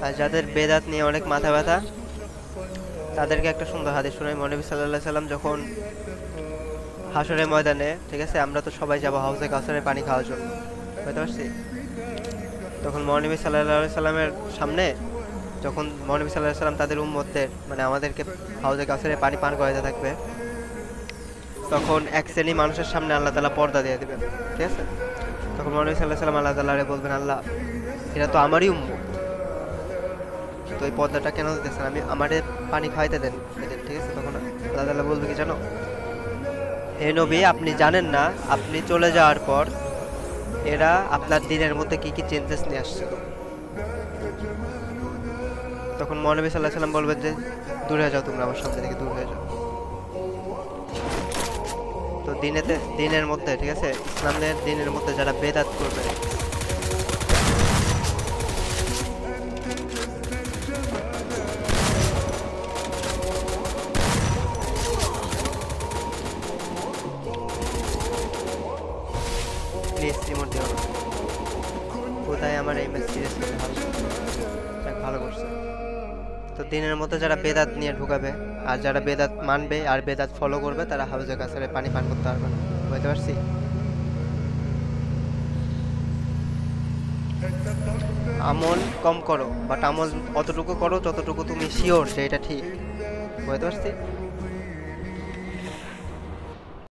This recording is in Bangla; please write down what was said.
আর যাদের বেদাত নিয়ে অনেক মাথা ব্যথা, তাদেরকে একটা সুন্দর হাদিস শোনাই। নবী সাল্লাল্লাহু আলাইহি সাল্লাম যখন হাশরের ময়দানে, ঠিক আছে, আমরা তো সবাই যাবো হাউজে কাউসারের পানি খাওয়ার জন্য, বুঝতে পারছি? তখন নবী সাল্লাল্লাহু আলাইহি সাল্লামের সামনে, যখন নবী সাল্লাল্লাহু আলাইহি সাল্লাম তাদের উম্মতদের, মানে আমাদেরকে হাউজে কাউসারের পানি পান করাতে থাকবে, তখন এক শ্রেণী মানুষের সামনে আল্লাহ তাআলা পর্দা দিয়ে দিবেন, ঠিক আছে? তখন নবী সাল্লাল্লাহু আলাইহি সাল্লাম আল্লাহ তাআলারে বলবেন, আল্লাহ, এরা তো আমারই উম্মত, তো এই পর্দাটা কেন দিতেছেন? আমি আমারে পানি খাওয়াইতে দেন এদের, ঠিক আছে? তখন আল্লাহ তাআলা বলবে কি জানো? হে নবী, আপনি জানেন না আপনি চলে যাওয়ার পর এরা আপনার দিনের মধ্যে কি কি চেঞ্জেস নিয়ে আসছে। তখন মহানবী সাল্লাল্লাহু আলাইহি সাল্লাম বলবেন যে, দূরে যাও, তোমরা আমার সামনে থেকে দূর হয়ে যাও। তো দিনের মধ্যে, ঠিক আছে, ইসলামের দিনের মধ্যে যারা বেদাত করবে, প্লিজ রিমোট দিও না। কোথায় আমার এই ম্যাচ সিরিয়াস করে ভালো, যাক ভালো করছে। তো দিনের মধ্যে যারা বেদাত নিয়ে ঢুকাবে, আর যারা বেদাত মানবে আর বেদাত ফলো করবে, তারা হাউজে কাছারে পানি পান করতে পারবে না, বুঝতে পারছি? আমল কম করো, বাট আমল অতটুকু করো যতটুকু তুমি শিওর যে এটা ঠিক, বুঝতে পারছি?